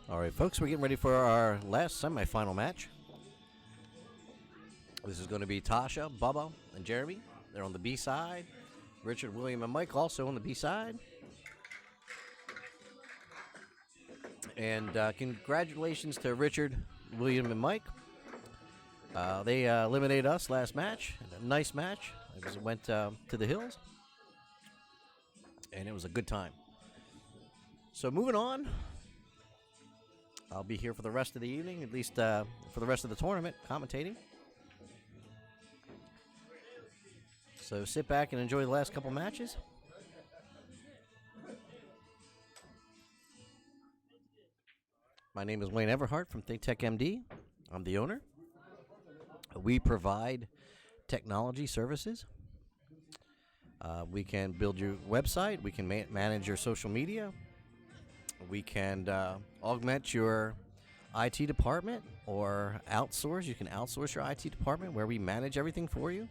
All right, folks, we're getting ready for our last semifinal match. This is going to be Tosha, Bubba, and Jeremy. They're on the B side. Richard, William, and Mike also on the B side. And congratulations to Richard, William, and Mike. They eliminated us last match. A nice match. It went to the hills. And it was a good time. So moving on. I'll be here for the rest of the evening, at least for the rest of the tournament, commentating. So sit back and enjoy the last couple matches. My name is Wayne Everhart from ThinkTech MD. I'm the owner. We provide technology services. We can build your website. We can manage your social media. We can augment your IT department or outsource. You can outsource your IT department where we manage everything for you.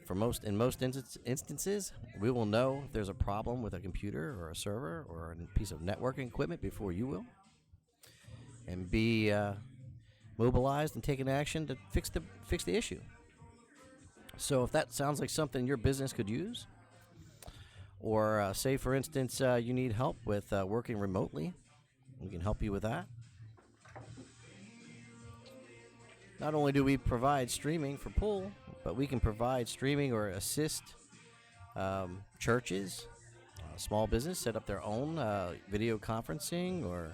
In most instances, we will know if there's a problem with a computer or a server or a piece of networking equipment before you will, and be mobilized and taking action to fix the issue. So if that sounds like something your business could use, or say for instance you need help with working remotely, we can help you with that. Not only do we provide streaming for pool, but we can provide streaming or assist churches, small business set up their own video conferencing or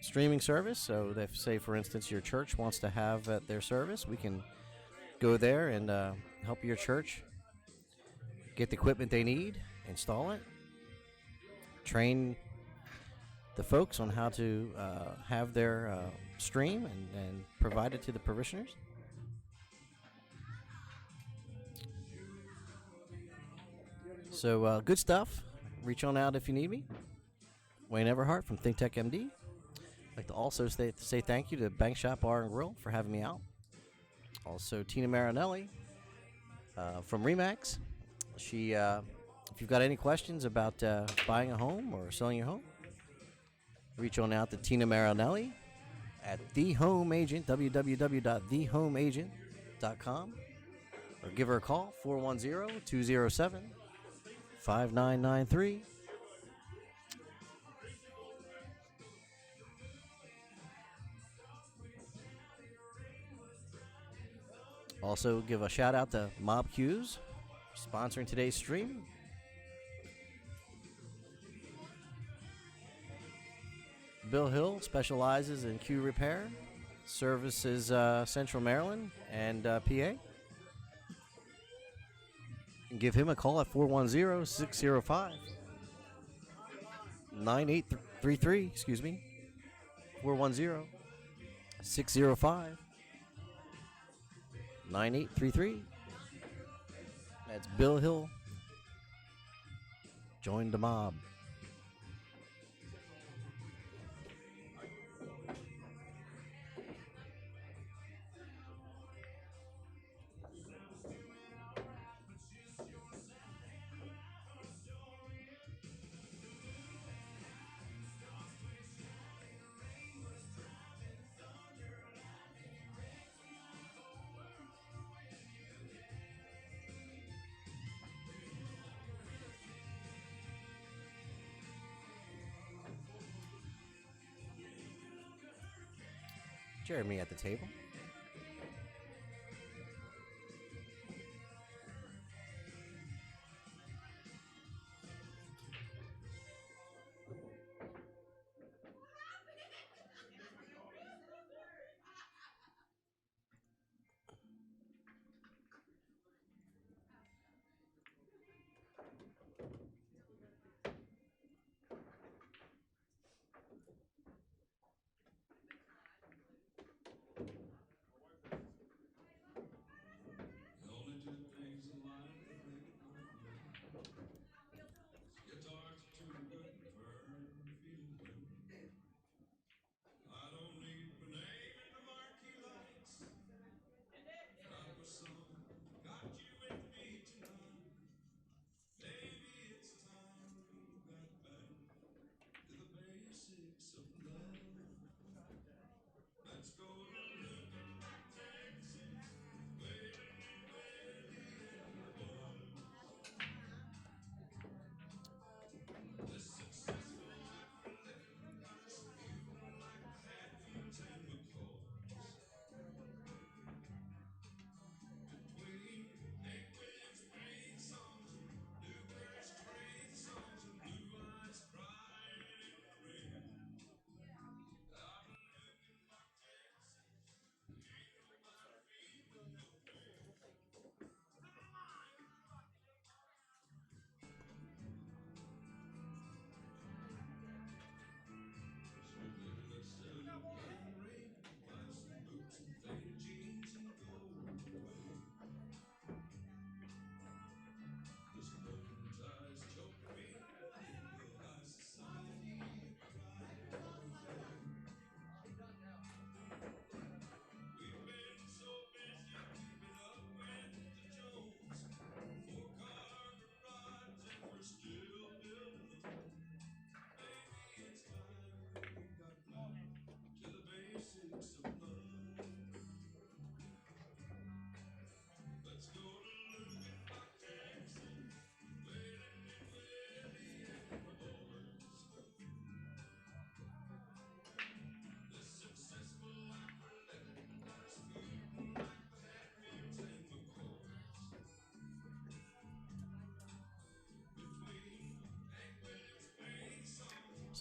streaming service. So if, say, for instance, your church wants to have their service, we can go there and help your church get the equipment they need, install it, train the folks on how to have their stream and provide it to the parishioners. So good stuff. Reach on out if you need me. Wayne Everhart from ThinkTech MD. I'd like to also say thank you to Bank Shop Bar and Grill for having me out. Also Tina Marinelli from Remax. She, if you've got any questions about buying a home or selling your home, reach on out to Tina Marinelli at The Home Agent, www.thehomeagent.com, or give her a call, 410-207-5993. Also, give a shout out to Mob Q's, sponsoring today's stream. Bill Hill specializes in Q repair, services Central Maryland and PA. And give him a call at 410-605-9833. Excuse me, 410-605-9833. That's Bill Hill. Join the mob. Jeremy at the table.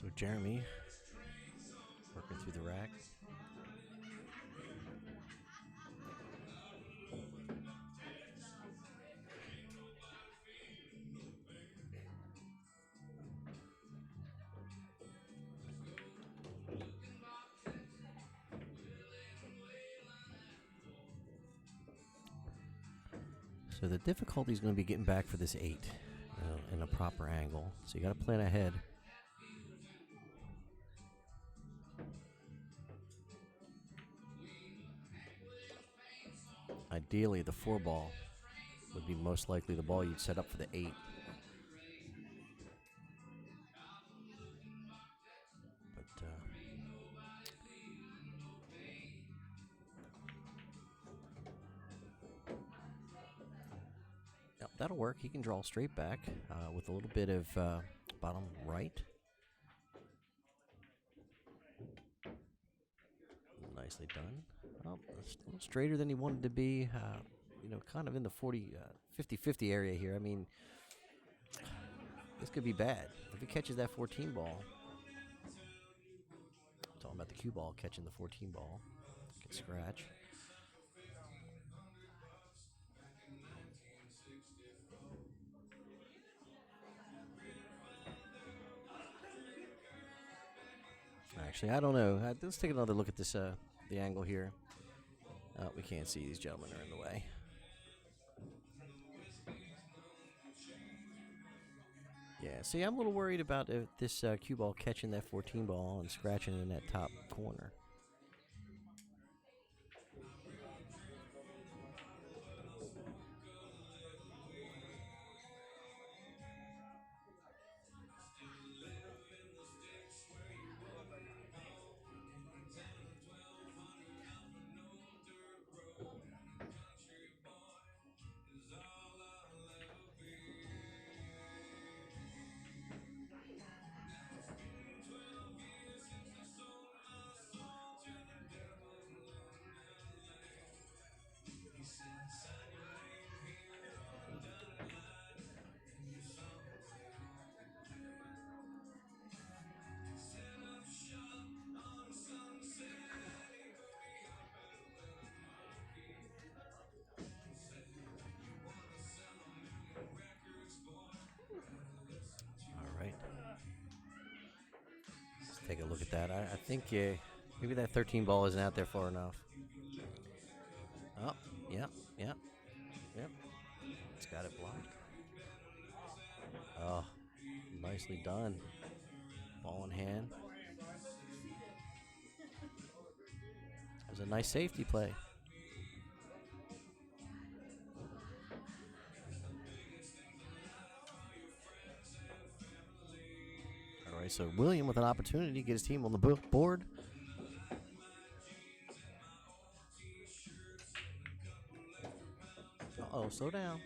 So Jeremy working through the rack. So the difficulty is going to be getting back for this 8 in a proper angle. So you got to plan ahead. Ideally, the 4 ball would be most likely the ball you'd set up for the 8. But yep, that'll work. He can draw straight back with a little bit of bottom right. Nicely done. Oh, it's a little straighter than he wanted to be. Kind of in the 50-50 area here. I mean, this could be bad. If he catches that 14 ball, I'm talking about the cue ball catching the 14 ball, get scratch. Actually, I don't know. Let's take another look at this, the angle here. We can't see. These gentlemen are in the way. Yeah, see, I'm a little worried about this cue ball catching that 14 ball and scratching in that top corner. Take a look at that. I think maybe that 13 ball isn't out there far enough. Oh, yep. It's got it blocked. Oh, nicely done. Ball in hand. It was a nice safety play. All right, so William with an opportunity to get his team on the board. Uh-oh, slow down.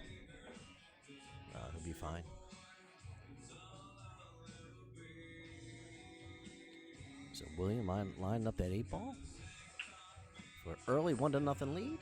He'll be fine. So William lining up that 8 ball for an early 1-0 lead.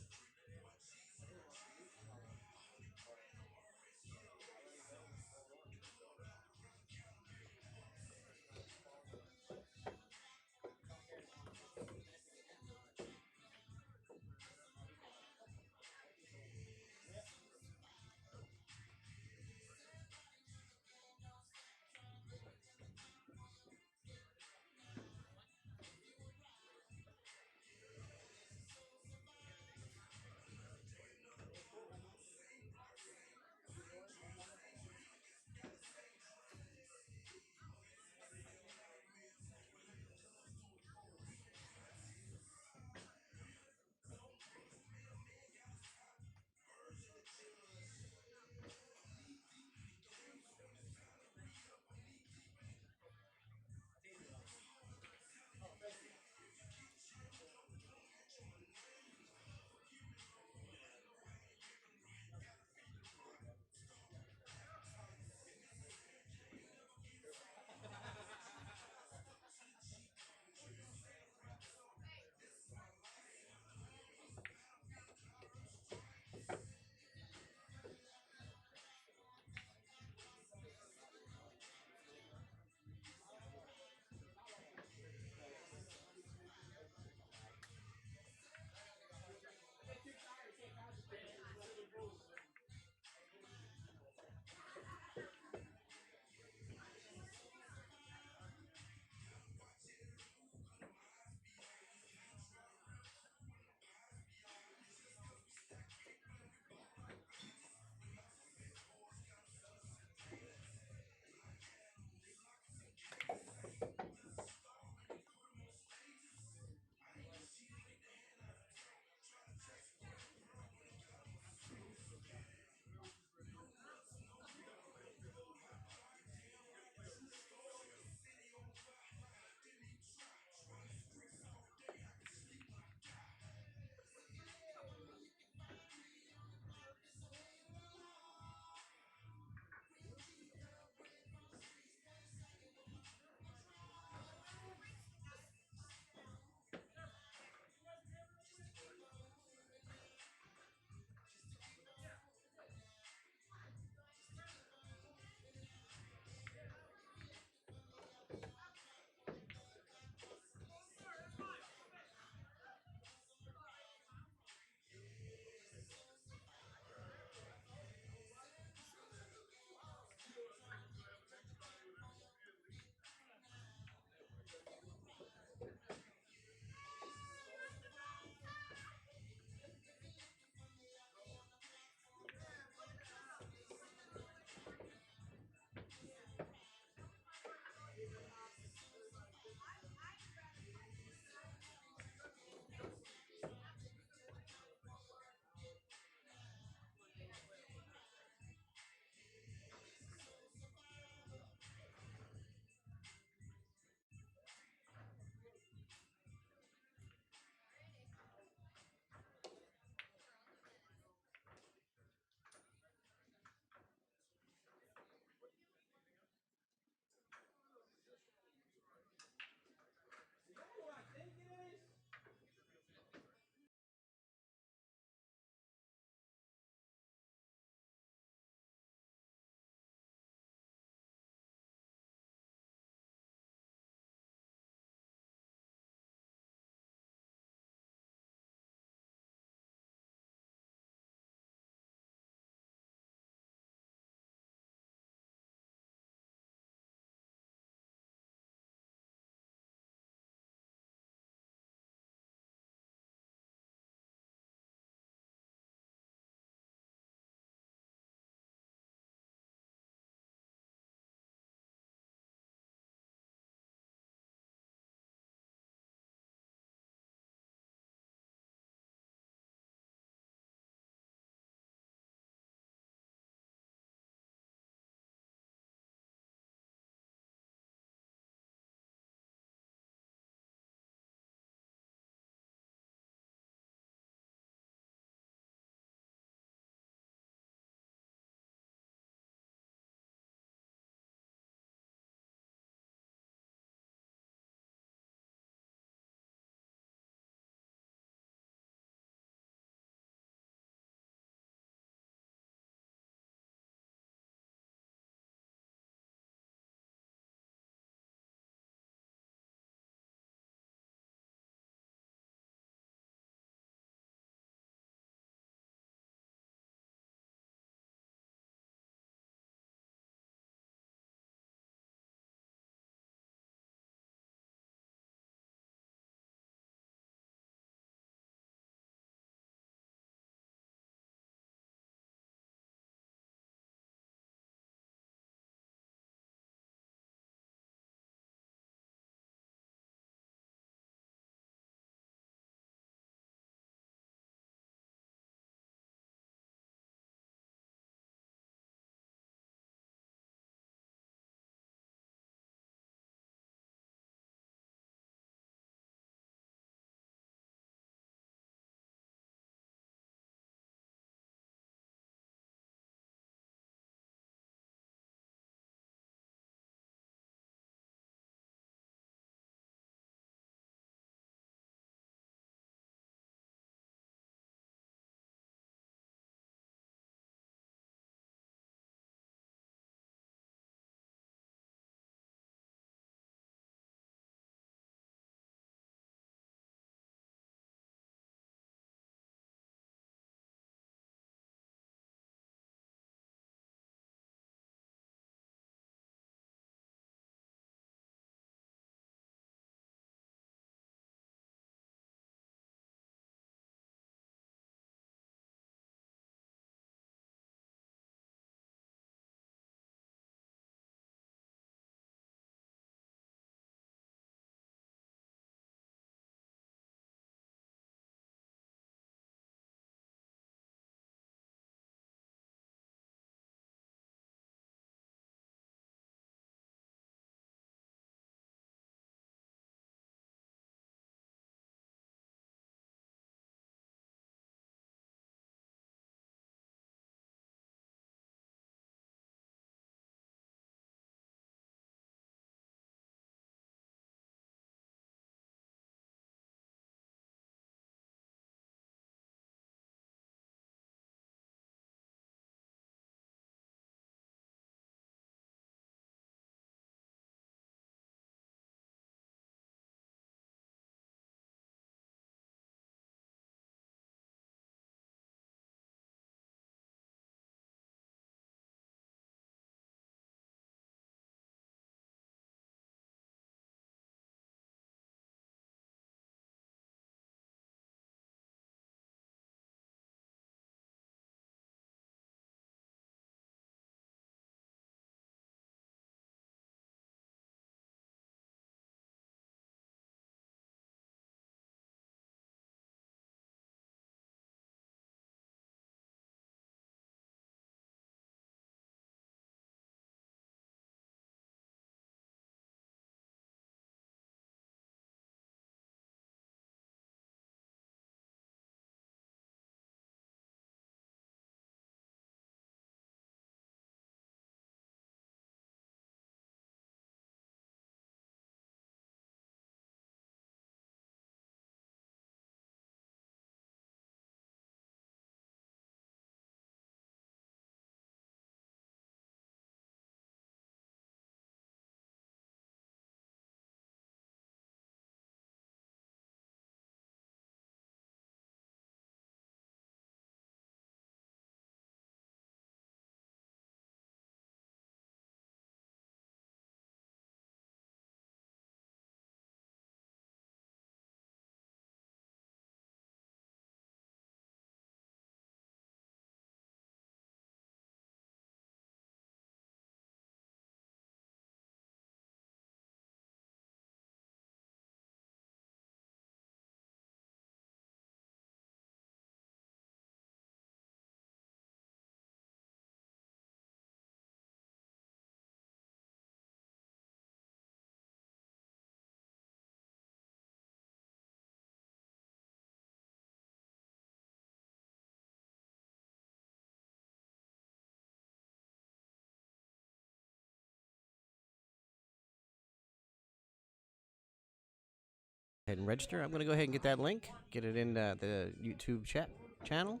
Ahead and register. I'm going to go ahead and get that link, get it in the YouTube chat channel.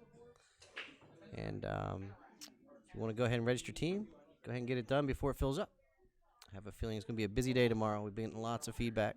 And if you want to go ahead and register team, go ahead and get it done before it fills up. I have a feeling it's going to be a busy day tomorrow. We've been getting lots of feedback.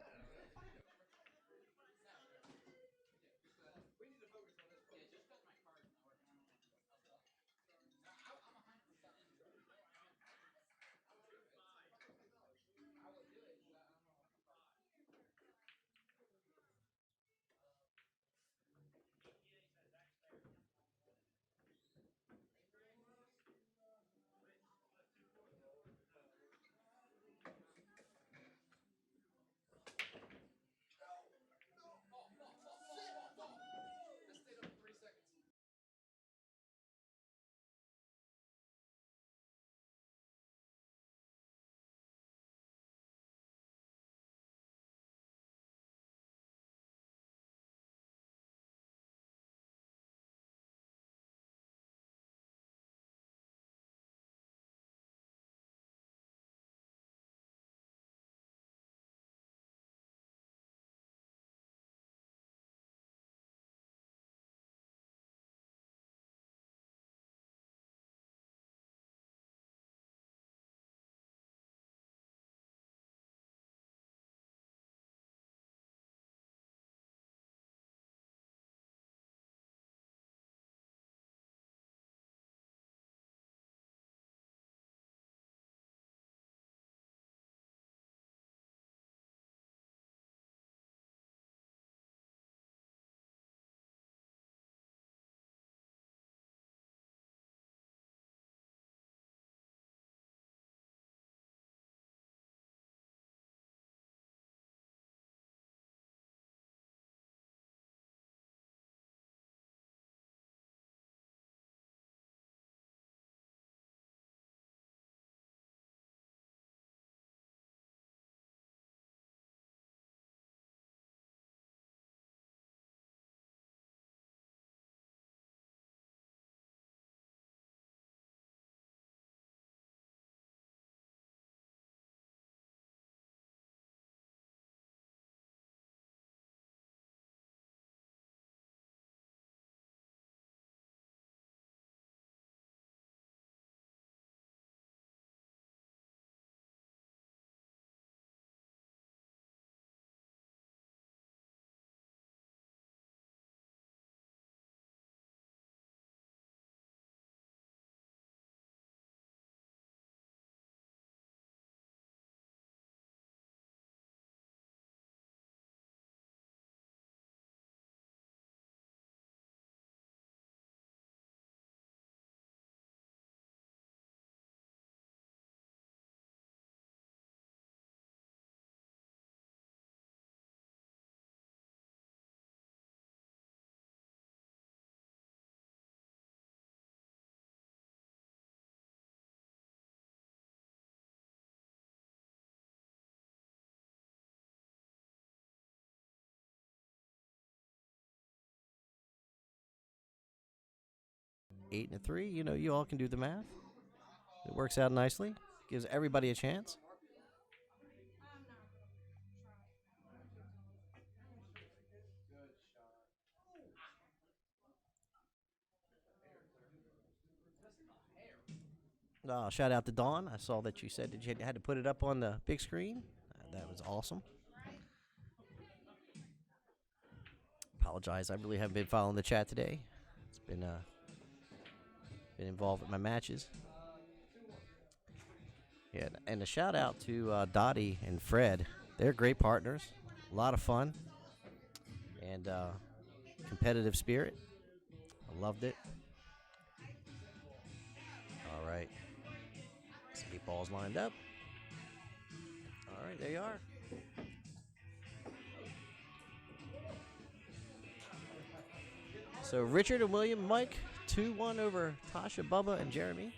Eight and a 3. You know, you all can do the math. It works out nicely. Gives everybody a chance. Shout out to Dawn. I saw that you said that you had to put it up on the big screen. That was awesome. Apologize. I really haven't been following the chat today. It's been involved with my matches. Yeah, and a shout out to Dottie and Fred. They're great partners. A lot of fun and competitive spirit. I loved it. All right. 8 balls lined up. All right, there you are. So Richard and William, Mike, 2-1 over Tosha, Bubba, and Jeremy.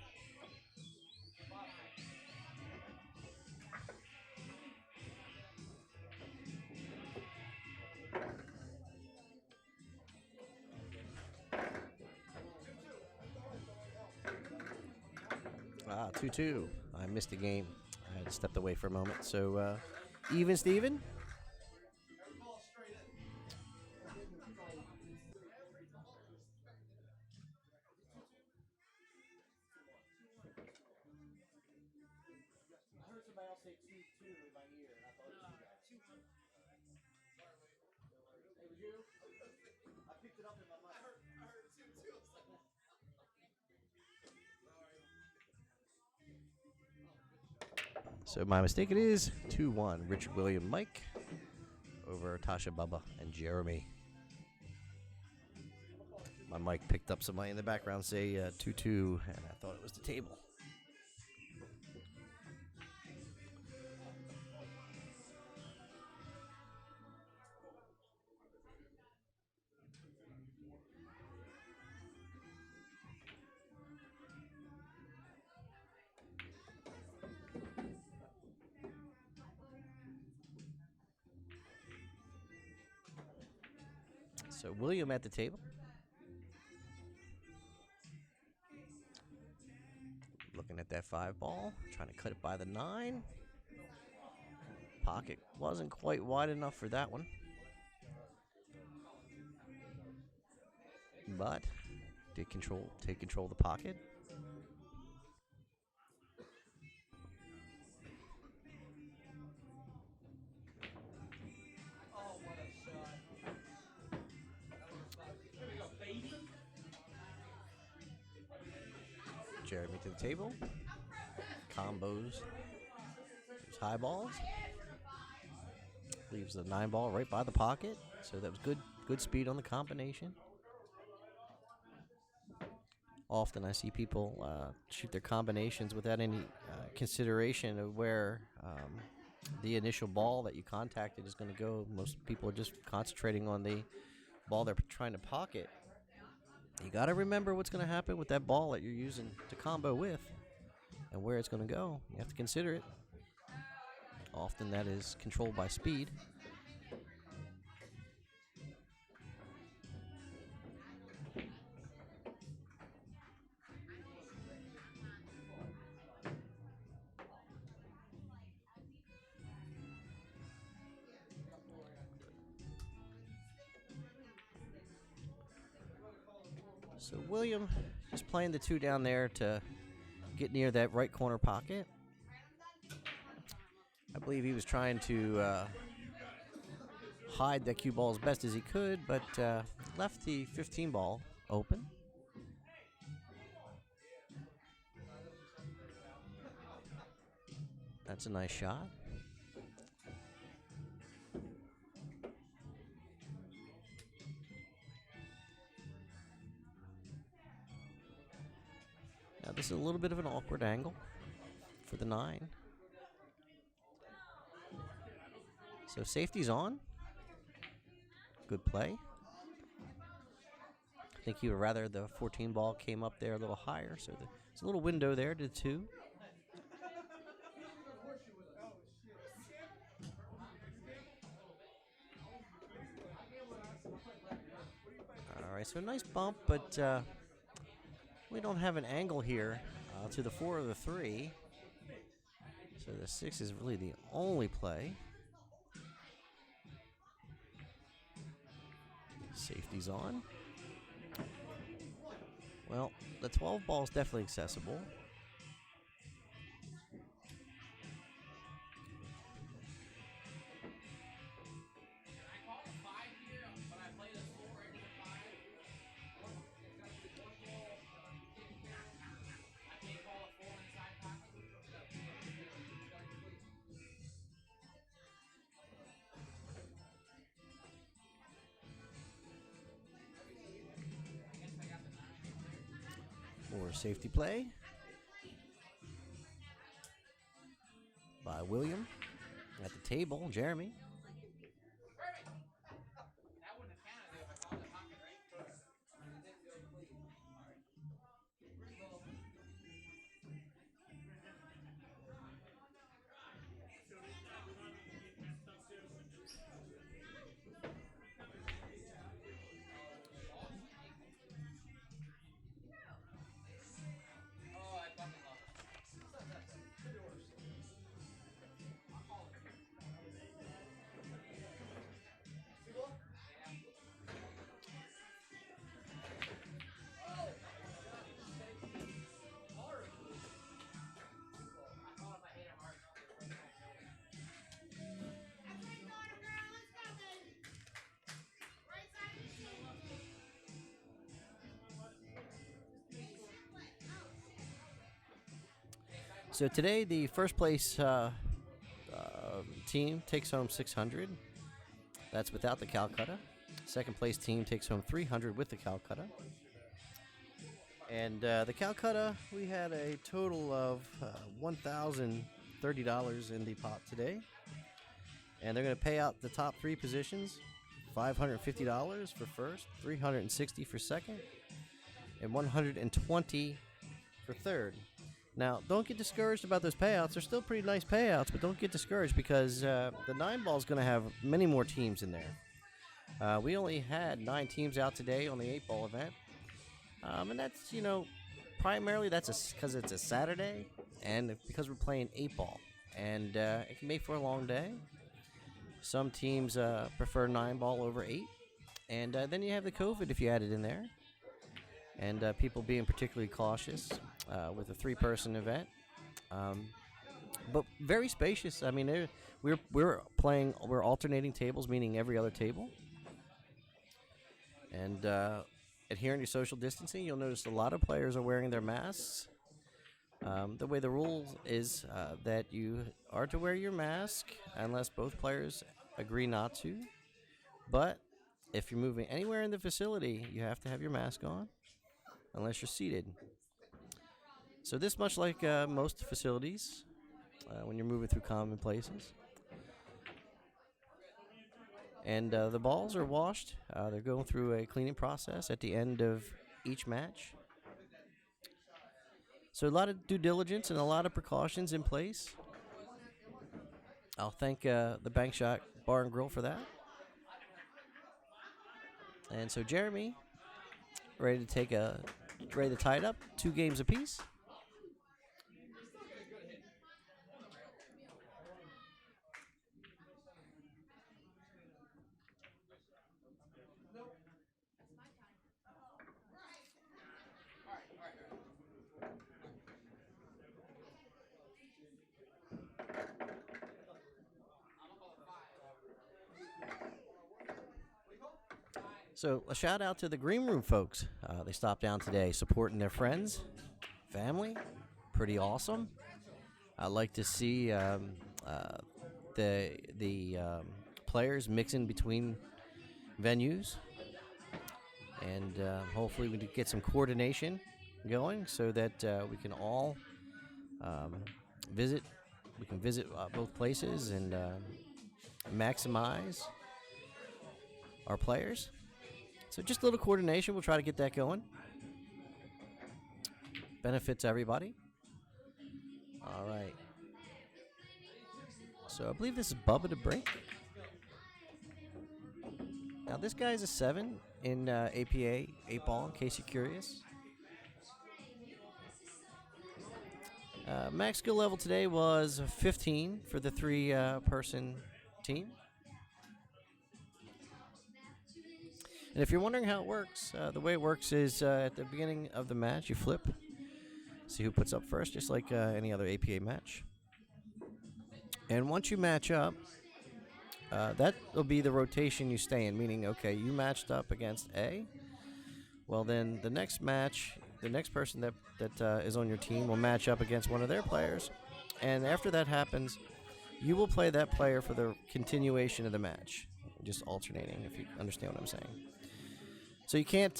Ah, 2-2. I missed the game. I had stepped away for a moment. So even Steven. somebody else say 2-2 in my ear, and I thought it was you guys. 2-2. It was you? I picked it up in my mind. I heard 2-2. So my mistake, it is 2-1. Richard, William, Mike over Tosha, Bubba, and Jeremy. My mic picked up somebody in the background say 2-2, and I thought it was the table. So William at the table. Looking at that 5 ball, trying to cut it by the 9. Pocket wasn't quite wide enough for that one, but did take control of the pocket. Oh, what a shot. Here we go, baby. Jeremy to the table. Combos. Those high balls. Leaves the 9 ball right by the pocket. So that was good speed on the combination. Often I see people shoot their combinations without any consideration of where the initial ball that you contacted is going to go. Most people are just concentrating on the ball they're trying to pocket. You got to remember what's going to happen with that ball that you're using to combo with and where it's going to go. You have to consider it. Often that is controlled by speed. So William just playing the 2 down there to get near that right corner pocket. I believe he was trying to hide that cue ball as best as he could, but left the 15 ball open. That's a nice shot. Now this is a little bit of an awkward angle for the 9. So safety's on. Good play. I think he would rather the 14 ball came up there a little higher. So there's a little window there to 2. All right, so a nice bump, but we don't have an angle here to the 4 or the 3. So the 6 is really the only play. Safety's on. Well, the 12 ball is definitely accessible. Or safety play by William. At the table, Jeremy. So today, the first place team takes home 600. That's without the Calcutta. Second place team takes home 300 with the Calcutta. And the Calcutta, we had a total of $1,030 in the pot today. And they're going to pay out the top three positions, $550 for first, $360 for second, and $120 for third. Now, don't get discouraged about those payouts. They're still pretty nice payouts, but don't get discouraged because the 9-ball is going to have many more teams in there. We only had 9 teams out today on the 8-ball event. And that's, primarily that's because it's a Saturday and because we're playing 8-ball. And it can make for a long day. Some teams prefer 9-ball over 8. And then you have the COVID if you add it in there. And people being particularly cautious with a 3-person event. But very spacious. I mean, we're alternating tables, meaning every other table. And adhering to social distancing, you'll notice a lot of players are wearing their masks. The way the rule is that you are to wear your mask unless both players agree not to. But if you're moving anywhere in the facility, you have to have your mask on unless you're seated. So this much like most facilities when you're moving through common places. And the balls are washed. They're going through a cleaning process at the end of each match. So a lot of due diligence and a lot of precautions in place. I'll thank the Bank Shot Bar and Grill for that. And so Jeremy, ready to tie it up. 2 games apiece. So a shout out to the Green Room folks. They stopped down today supporting their friends, family. Pretty awesome. I like to see the players mixing between venues. And hopefully we can get some coordination going so that we can all visit. We can visit both places and maximize our players. So just a little coordination. We'll try to get that going. Benefits everybody. All right. So I believe this is Bubba to break. Now this guy's a 7 in APA 8-ball, in case you're curious. Max skill level today was 15 for the 3-person team. And if you're wondering how it works, the way it works is at the beginning of the match, you flip. See who puts up first, just like any other APA match. And once you match up, that will be the rotation you stay in, meaning, okay, you matched up against A. Well, then the next match, the next person that is on your team will match up against one of their players. And after that happens, you will play that player for the continuation of the match, just alternating, if you understand what I'm saying. So you can't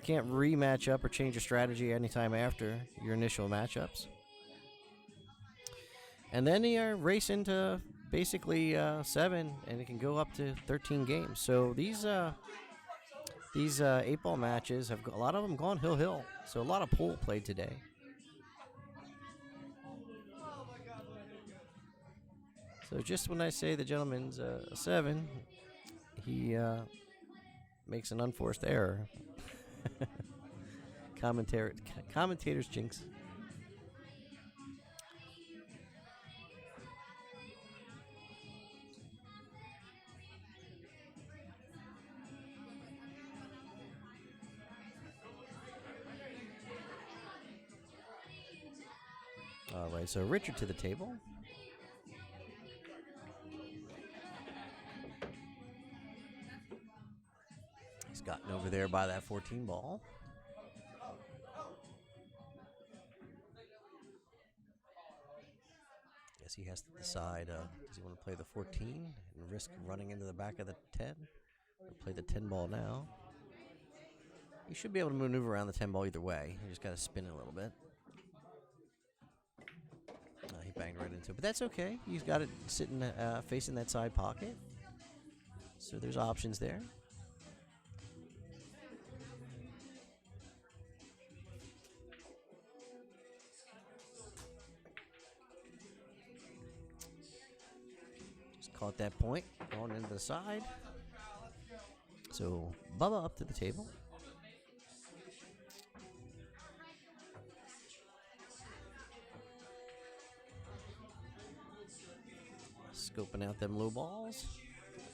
rematch up or change your strategy anytime after your initial matchups. And then you're racing to basically 7, and it can go up to 13 games. So these 8-ball matches have a lot of them gone hill. So a lot of pool played today. So just when I say the gentleman's a 7, he makes an unforced error. Commentators jinx. All right, so Richard to the table. He's gotten over there by that 14 ball. Guess he has to decide, does he want to play the 14 and risk running into the back of the 10? Or play the 10 ball now. He should be able to maneuver around the 10 ball either way. You just got to spin it a little bit. He banged right into it, but that's okay. He's got it sitting facing that side pocket. So there's options there. Just caught that point, going into the side. So Bubba up to the table. Scoping out them low balls.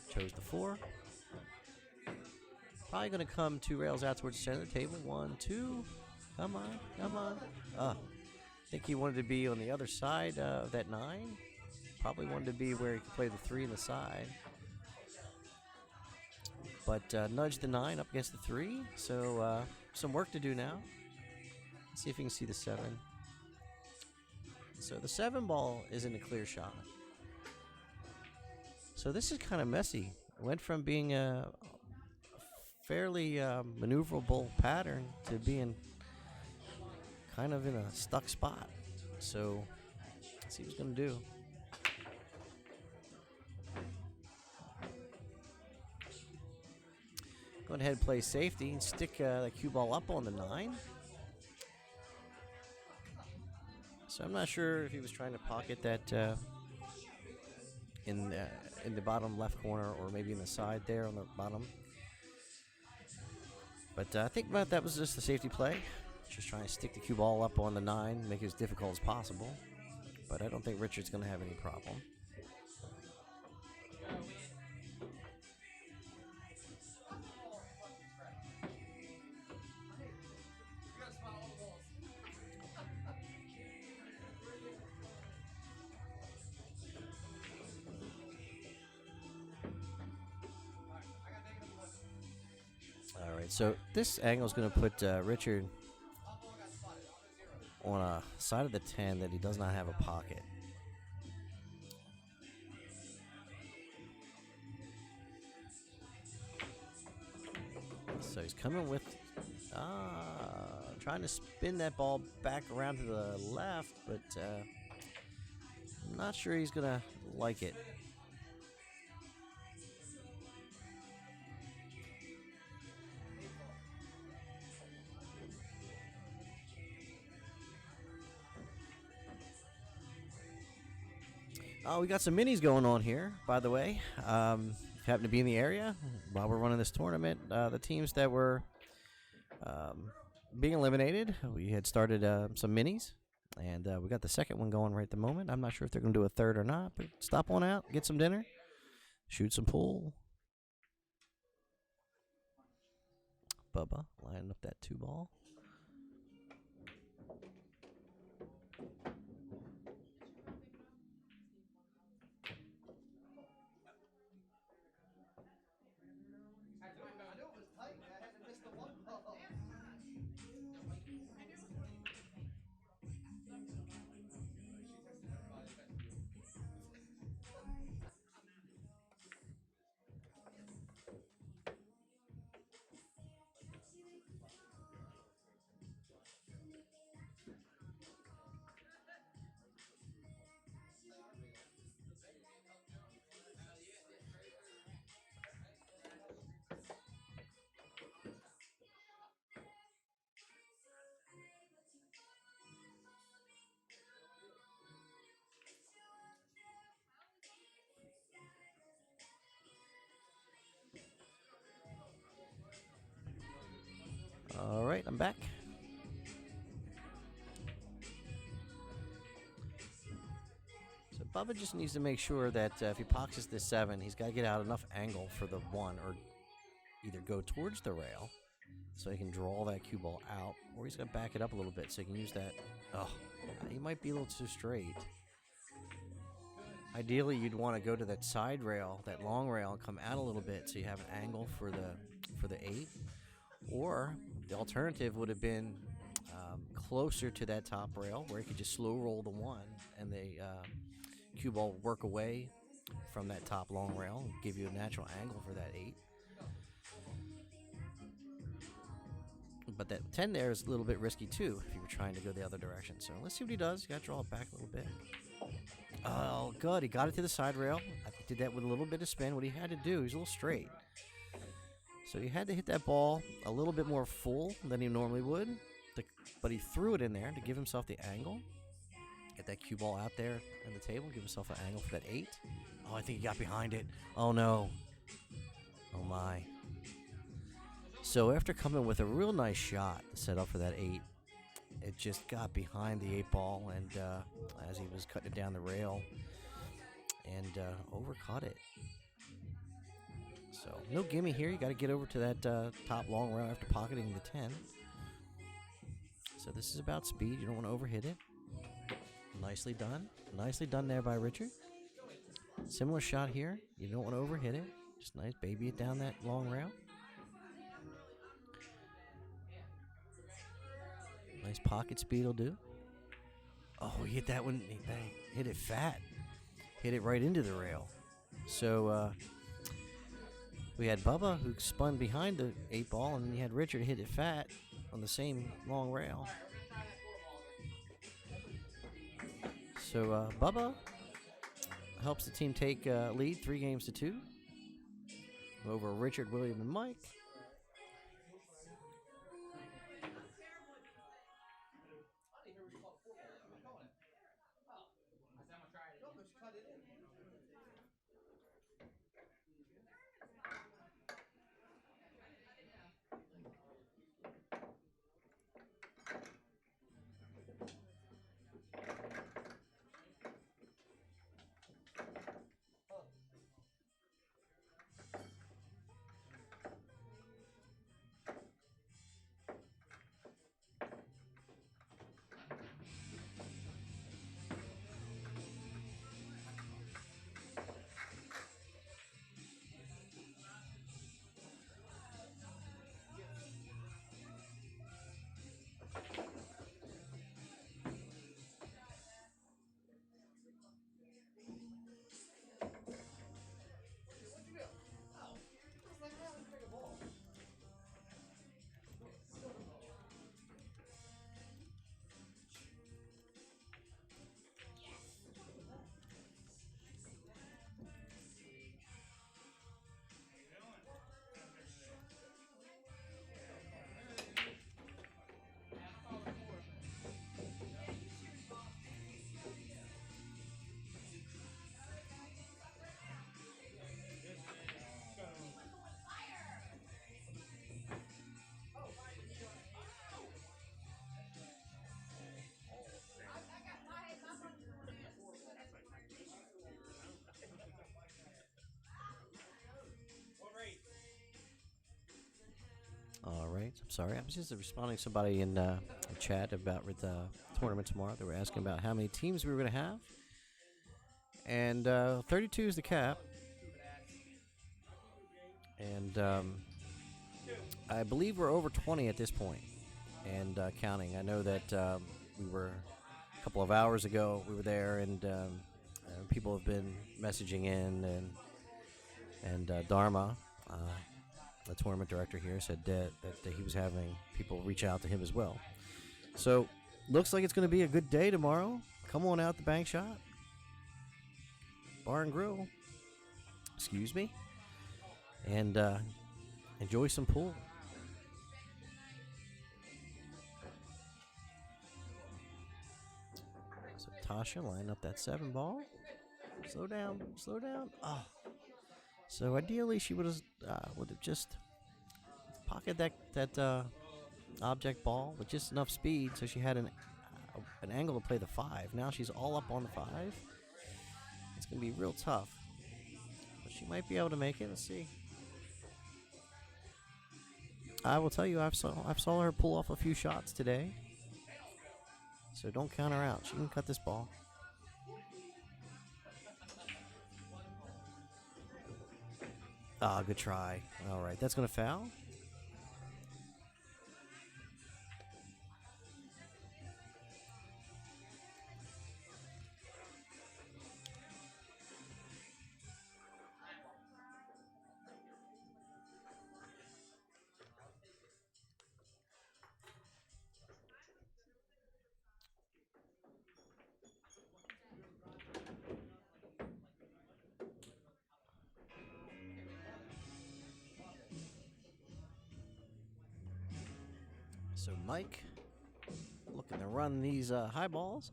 Chose the 4. Probably going to come 2 rails out towards the center of the table. 1, 2. Come on, come on. I think he wanted to be on the other side of that 9. Probably wanted to be where he could play the 3 in the side. But nudged the 9 up against the 3. So some work to do now. Let's see if you can see the 7. So the 7 ball isn't a clear shot. So this is kind of messy. It went from being a fairly maneuverable pattern to being kind of in a stuck spot. So let's see what he's going to do. Go ahead and play safety and stick the cue ball up on the 9. So I'm not sure if he was trying to pocket that in the bottom left corner or maybe in the side there on the bottom. But I think that was just a safety play. Just trying to stick the cue ball up on the 9, make it as difficult as possible. But I don't think Richard's going to have any problem. All right, so this angle is going to put Richard on a side of the 10 that he does not have a pocket. So he's coming with, trying to spin that ball back around to the left, but I'm not sure he's going to like it. Oh, we got some minis going on here, by the way. If you happen to be in the area while we're running this tournament, the teams that were being eliminated, we had started some minis, and we got the second one going right at the moment. I'm not sure if they're going to do a third or not, but stop on out, get some dinner, shoot some pool. Bubba lining up that 2 ball. All right, I'm back. So Bubba just needs to make sure that if he poxes this 7, he's got to get out enough angle for the 1, or either go towards the rail so he can draw that cue ball out, or he's going to back it up a little bit so he can use that. Oh, he might be a little too straight. Ideally, you'd want to go to that side rail, that long rail, and come out a little bit so you have an angle for the 8. Or the alternative would have been closer to that top rail where he could just slow roll the 1 and cue ball work away from that top long rail and give you a natural angle for that 8. But that 10 there is a little bit risky too if you were trying to go the other direction. So let's see what he does. You got to draw it back a little bit. Oh, good. He got it to the side rail. I think he did that with a little bit of spin. What he had to do, he's a little straight. So he had to hit that ball a little bit more full than he normally would. But he threw it in there to give himself the angle. Get that cue ball out there on the table. Give himself an angle for that 8. Oh, I think he got behind it. Oh, no. Oh, my. So after coming with a real nice shot to set up for that 8, it just got behind the 8 ball, and as he was cutting it down the rail, and overcut it. So no gimme here. You got to get over to that top long rail after pocketing the 10. So this is about speed. You don't want to overhit it. Nicely done. Nicely done there by Richard. Similar shot here. You don't want to overhit it. Just nice baby it down that long rail. Nice pocket speed will do. Oh, he hit that one. He hit it fat. Hit it right into the rail. So we had Bubba who spun behind the 8 ball, and then you had Richard hit it fat on the same long rail. So Bubba helps the team take lead 3-2 over Richard, William, and Mike. All right. I'm sorry. I was just responding to somebody in chat about the tournament tomorrow. They were asking about how many teams we were going to have. And 32 is the cap. And I believe we're over 20 at this point and counting. I know that we were a couple of hours ago, we were there, and people have been messaging in, and Dharma, the tournament director here, said that he was having people reach out to him as well. So looks like it's going to be a good day tomorrow. Come on out to Bank Shop Bar and Grill. Excuse me. And enjoy some pool. So Tosha line up that 7 ball. Slow down, slow down. Oh. So ideally she would have just pocketed that object ball with just enough speed so she had an angle to play the 5. Now she's all up on the 5. It's going to be real tough. But she might be able to make it. Let's see. I will tell you, I saw her pull off a few shots today. So don't count her out. She can cut this ball. Ah, good try. All right, that's going to foul. So Mike looking to run these high balls.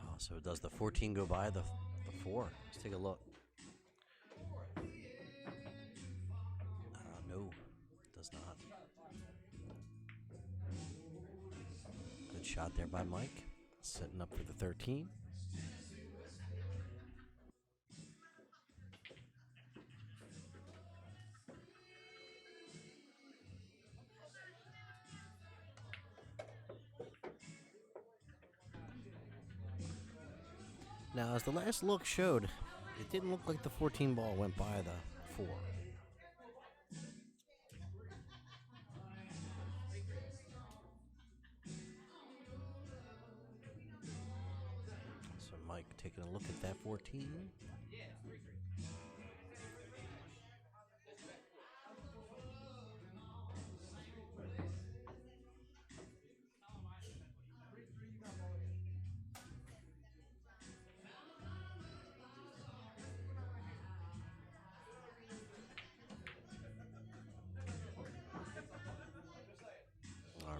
Oh, so does the 14 go by the 4? Let's take a look. No, it does not. Good shot there by Mike. Setting up for the 13. Now, as the last look showed, it didn't look like the 14 ball went by the 4. So Mike taking a look at that 14.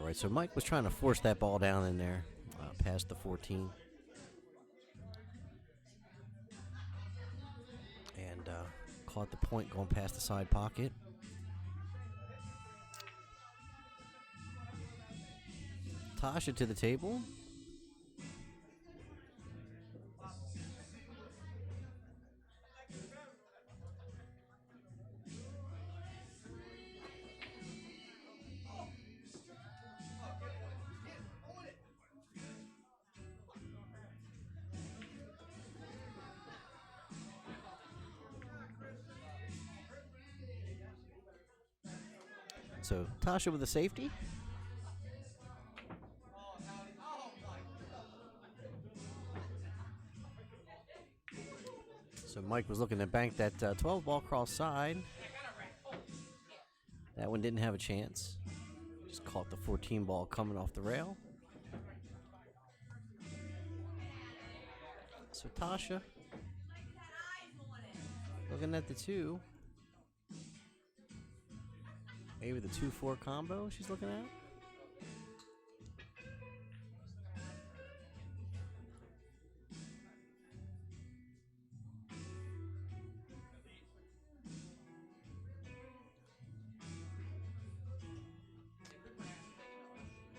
All right, so Mike was trying to force that ball down in there, past the 14. And caught the point going past the side pocket. Tosha to the table. So Tosha with a safety. So Mike was looking to bank that 12 ball cross side. That one didn't have a chance. Just caught the 14 ball coming off the rail. So Tosha looking at the 2. Maybe the 2-4 combo she's looking at.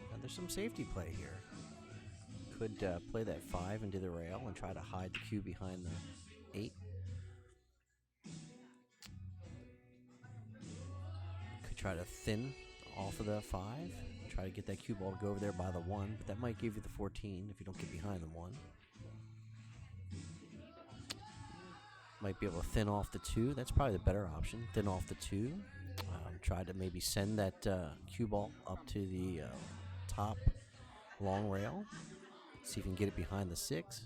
Now there's some safety play here. Could play that 5 into the rail and try to hide the cue behind the 8. Could try to thin off of the 5. Try to get that cue ball to go over there by the 1, but that might give you the 14 if you don't get behind the 1. Might be able to thin off the 2. That's probably the better option. Thin off the 2. Try to maybe send that cue ball up to the top long rail. See if you can get it behind the 6.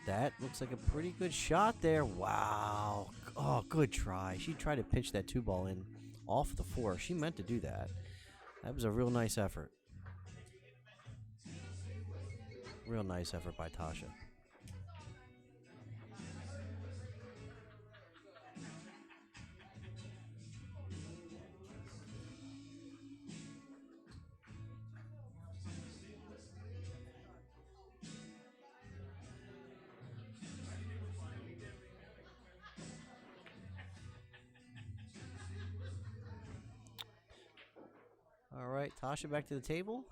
That looks like a pretty good shot there. Wow. Oh, good try. She tried to pitch that 2 ball in off the 4. She meant to do that. That was a real nice effort. Real nice effort by Tosha. All right, Tosha back to the table.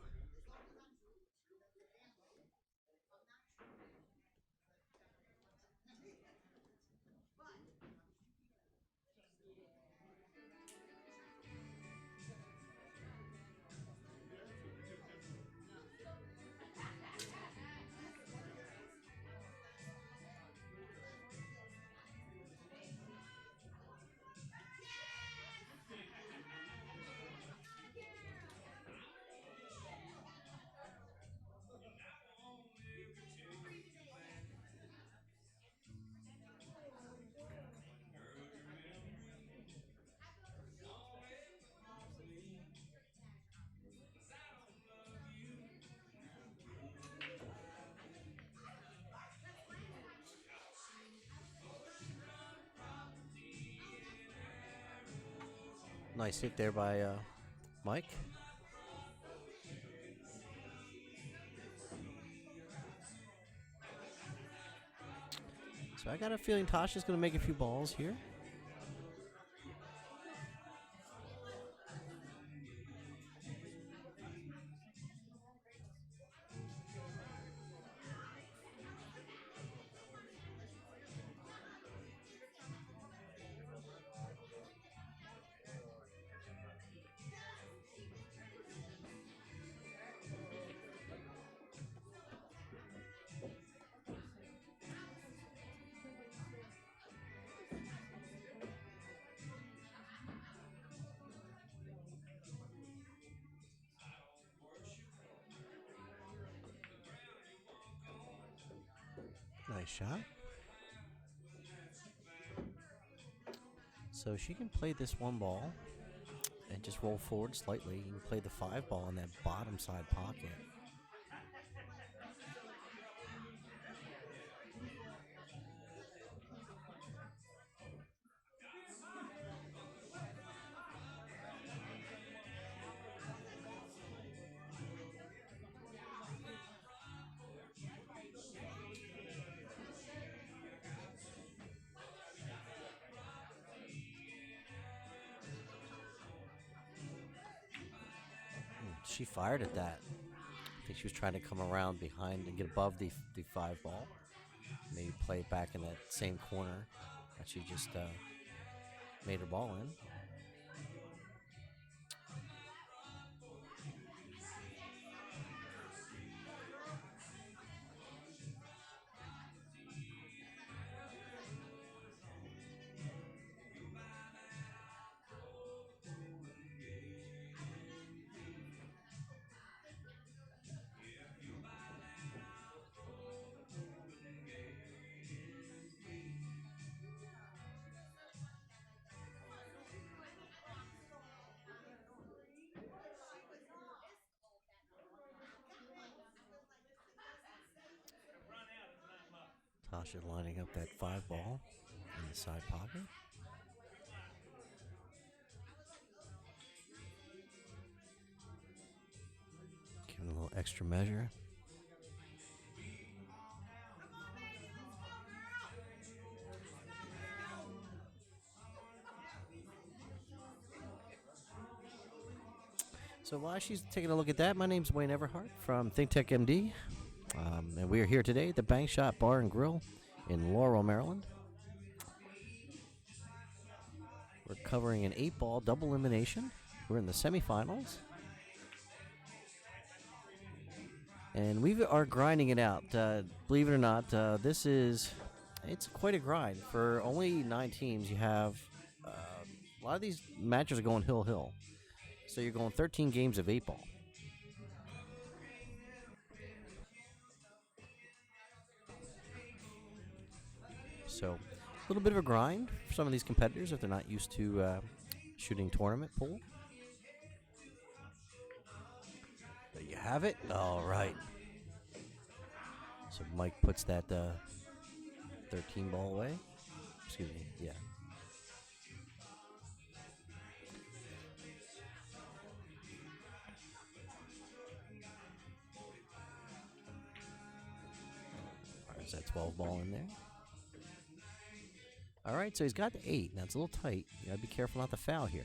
Nice hit there by Mike. So I got a feeling Tosha's going to make a few balls here. Nice shot. So she can play this one ball and just roll forward slightly. You can play the 5 ball in that bottom side pocket. She fired at that. I think she was trying to come around behind and get above the 5 ball. Maybe play it back in that same corner that she just made her ball in. Tosha lining up that 5 ball in the side pocket. Giving a little extra measure. So while she's taking a look at that, my name's Wayne Everhart from ThinkTech MD. And we are here today at the Bank Shop Bar and Grill in Laurel, Maryland. We're covering an 8-ball double elimination. We're in the semifinals. And we are grinding it out. Believe it or not, it's quite a grind. For only 9 teams, you have a lot of these matches are going hill. So you're going 13 games of 8-ball. So a little bit of a grind for some of these competitors if they're not used to shooting tournament pool. There you have it. All right. So Mike puts that 13 ball away. Excuse me. Yeah. There's that 12 ball in there. All right, so he's got the 8. Now it's a little tight. You gotta be careful not to foul here.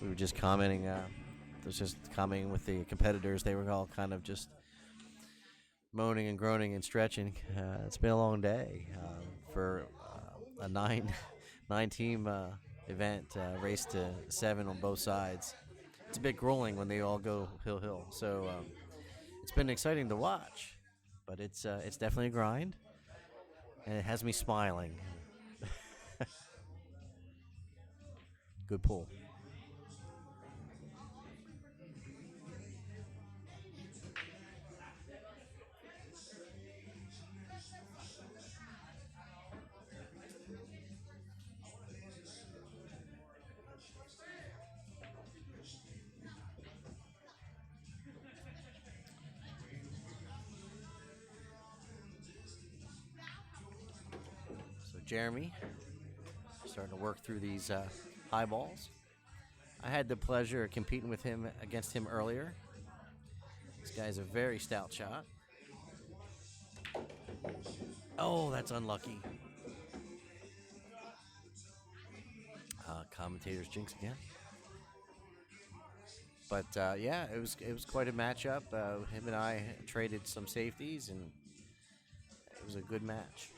We were just commenting. Was just commenting with the competitors. They were all kind of just moaning and groaning and stretching. It's been a long day for a nine team event, race to 7 on both sides. It's a bit grueling when they all go hill. So it's been exciting to watch, but it's definitely a grind, and it has me smiling. Good pull. So Jeremy starting to work through these high balls. I had the pleasure of competing with him against him earlier. This guy's a very stout shot. Oh, that's unlucky. Commentators jinx again. But yeah, it was quite a matchup. Him and I traded some safeties, and it was a good match.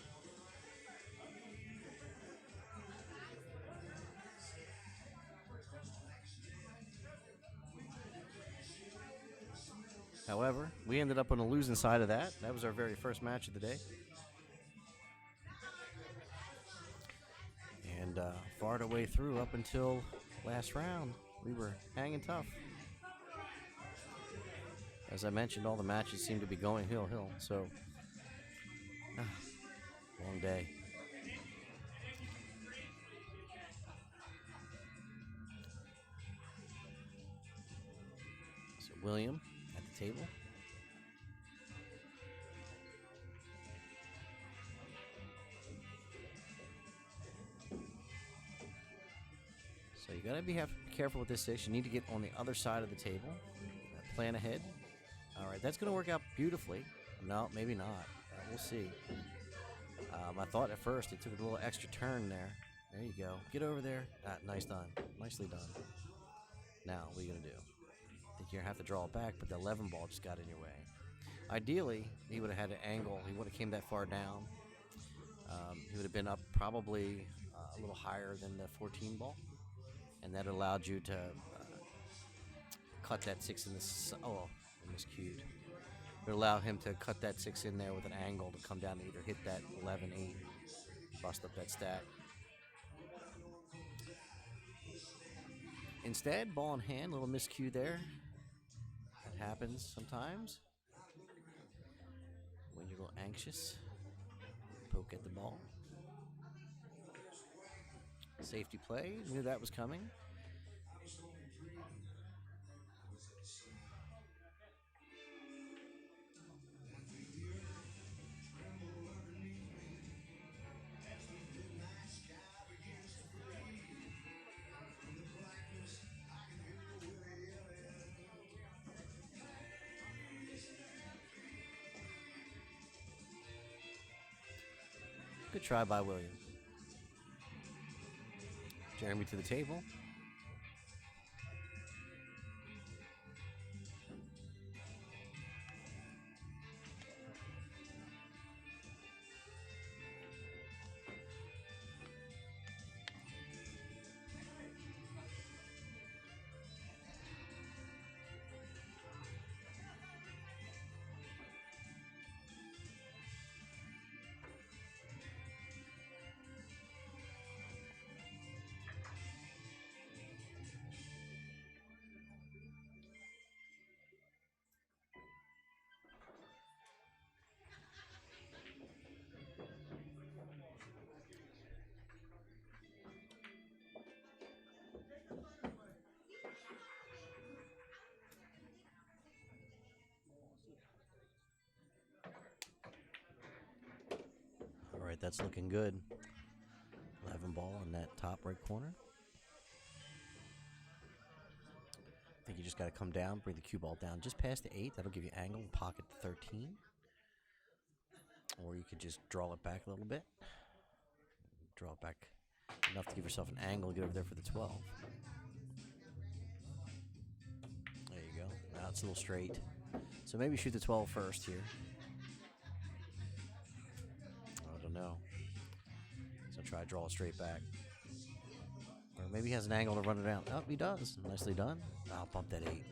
However, we ended up on the losing side of that. That was our very first match of the day. And far the way through up until last round, we were hanging tough. As I mentioned, all the matches seem to be going hill. So, long day. So William at the table. So you gotta be careful with this 6. You need to get on the other side of the table. Plan ahead. All right, that's gonna work out beautifully. No, maybe not. We'll see. I thought at first it took a little extra turn there. There you go. Get over there. Nice done. Nicely done. Now, what are you gonna do? I think you're gonna have to draw it back, but the 11 ball just got in your way. Ideally, he would have had an angle. He would have came that far down. He would have been up probably a little higher than the 14 ball, and that allowed you to cut that 6 in the. Oh, I miscued. It would allow him to cut that 6 in there with an angle to come down and either hit that 11-8, bust up that stack. Instead, ball in hand, little miscue there. That happens sometimes when you're a little anxious. Poke at the ball. Safety play, knew that was coming. Good try by William. Jeremy to the table. All right, that's looking good. 11 ball in that top right corner. I think you just got to come down, bring the cue ball down just past the 8. That'll give you angle and pocket the 13. Or you could just draw it back a little bit. Draw it back enough to give yourself an angle to get over there for the 12. It's a little straight. So maybe shoot the 12 first here. I don't know. So try to draw it straight back. Or maybe he has an angle to run it out. Oh, he does. Nicely done. I'll bump that 8.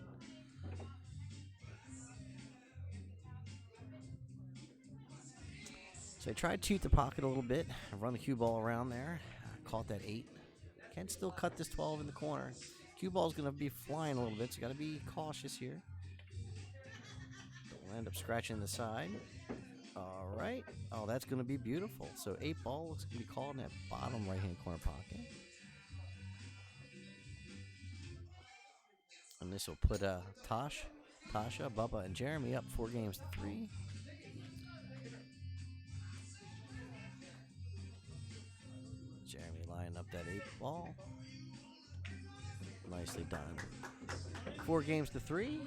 So I tried to cheat the pocket a little bit. Run the cue ball around there. Caught that 8. Can still cut this 12 in the corner. Cue ball's going to be flying a little bit, so you got to be cautious here. Don't end up scratching the side. All right. Oh, that's going to be beautiful. So 8 ball looks going to be called in that bottom right-hand corner pocket. And this will put Tosha, Bubba, and Jeremy up 4 games to 3. Jeremy lining up that 8 ball. Nicely done. 4 games to 3.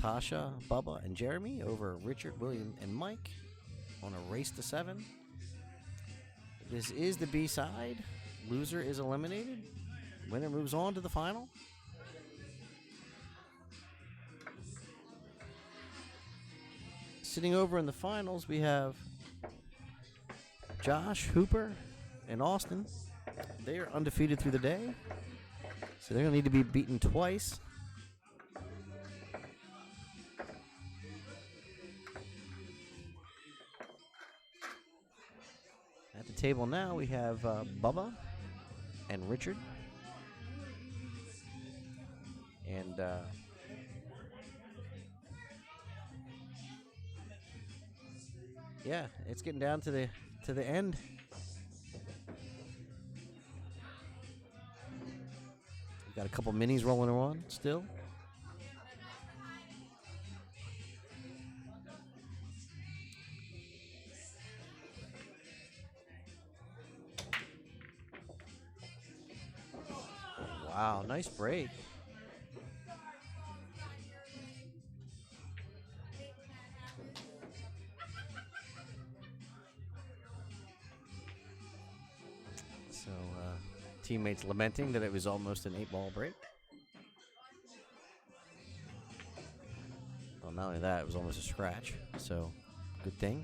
Tosha, Bubba, and Jeremy over Richard, William, and Mike on a race to 7. This is the B side. Loser is eliminated. Winner moves on to the final. Sitting over in the finals, we have Josh, Hooper, and Austin. They are undefeated through the day, so they're going to need to be beaten twice. At the table now, we have Bubba and Richard. And yeah, it's getting down to the end. We've got a couple minis rolling on still. Wow, nice break. So teammates lamenting that it was almost an 8-ball break. Well, not only that, it was almost a scratch. So good thing.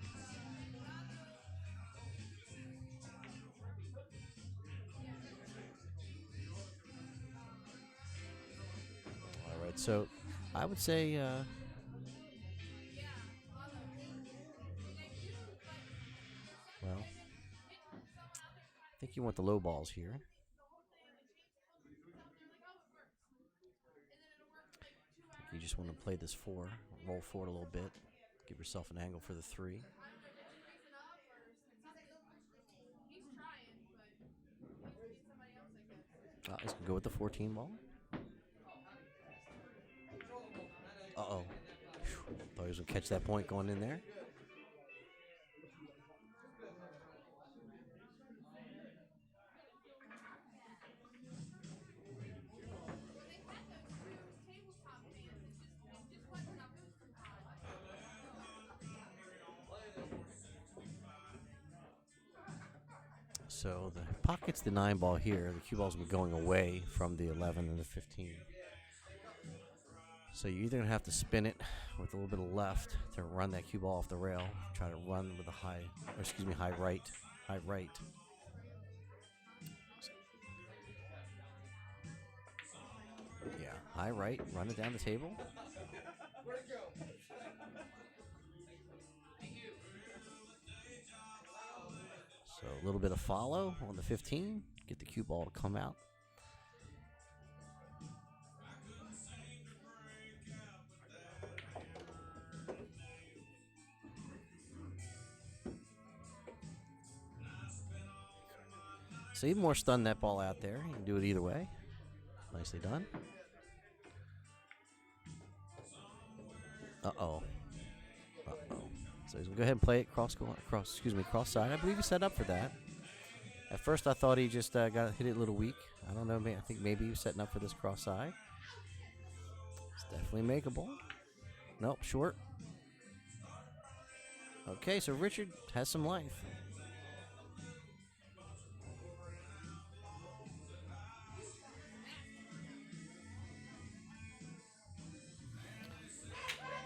All right, so I would say well, I think you want the low balls here. You just want to play this 4, roll forward a little bit, give yourself an angle for the 3. He's going to go with the 14 ball. Uh-oh. Thought he was going to catch that point going in there. So the pocket's the 9 ball here. The cue ball's been going away from the 11 and the 15. So you're either going to have to spin it with a little bit of left to run that cue ball off the rail. Try to run with a high right. Yeah, high right, run it down the table. So a little bit of follow on the 15. Get the cue ball to come out. So even more stun that ball out there. You can do it either way. Nicely done. Uh-oh. So he's going to go ahead and play it cross side. I believe he set up for that. At first I thought he just hit it a little weak. I don't know. I think maybe he was setting up for this cross side. It's definitely makeable. Nope, short. Okay, so Richard has some life.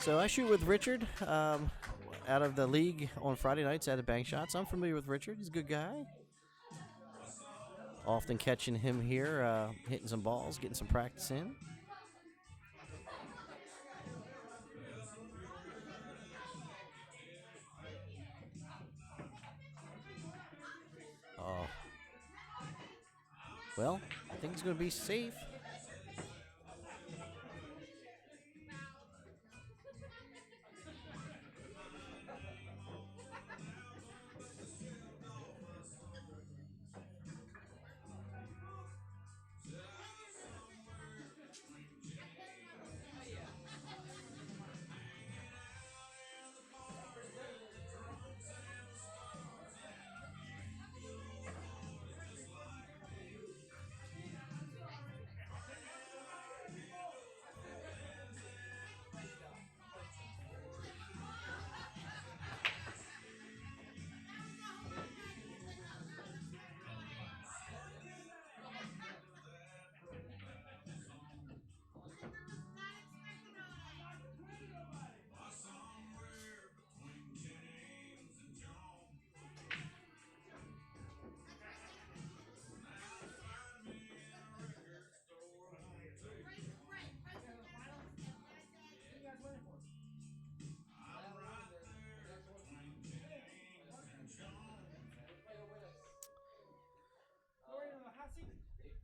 So I shoot with Richard out of the league on Friday nights at the Bank Shots. I'm familiar with Richard. He's a good guy. Often catching him here, hitting some balls, getting some practice in. Oh. Well, I think he's going to be safe.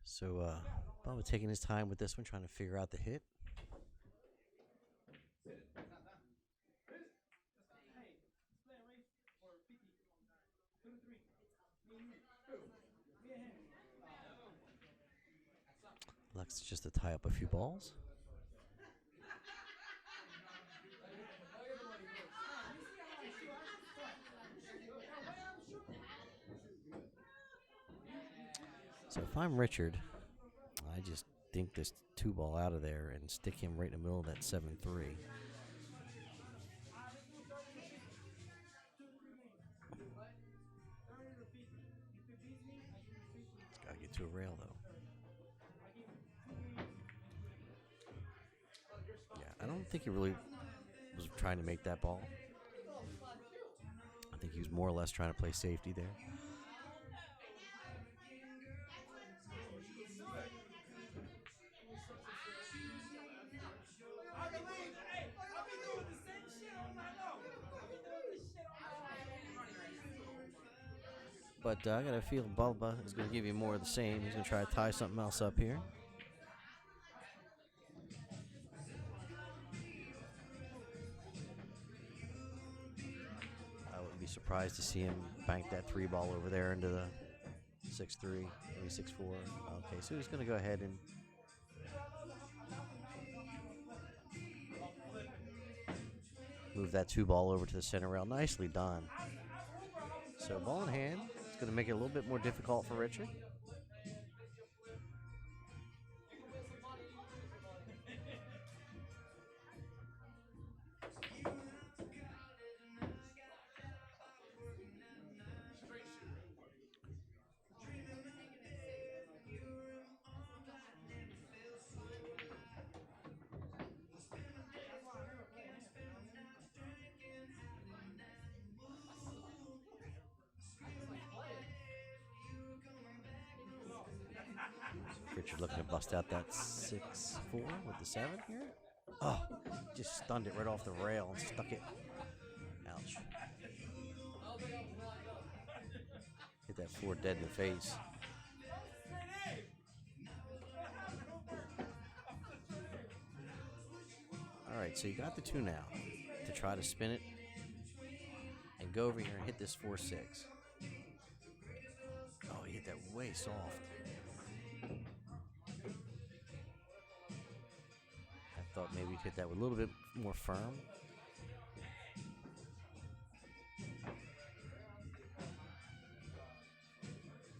So Bubba taking his time with this one, trying to figure out the hit. Lux just to tie up a few balls. So if I'm Richard, I just dink this 2-ball out of there and stick him right in the middle of that 7-3. It's got to get to a rail, though. Yeah, I don't think he really was trying to make that ball. I think he was more or less trying to play safety there. But I got a feel Bubba is going to give you more of the same. He's going to try to tie something else up here. I wouldn't be surprised to see him bank that 3-ball over there into the 6-3, maybe 6-4. Okay, so he's going to go ahead and move that 2-ball over to the center rail. Nicely done. So ball in hand. It's going to make it a little bit more difficult for Richard. Richard looking to bust out that 6-4 with the 7 here. Oh, just stunned it right off the rail and stuck it. Ouch. Hit that 4 dead in the face. All right, so you got the 2 now to try to spin it and go over here and hit this 4-6. Oh, he hit that way soft. I thought maybe he'd hit that with a little bit more firm.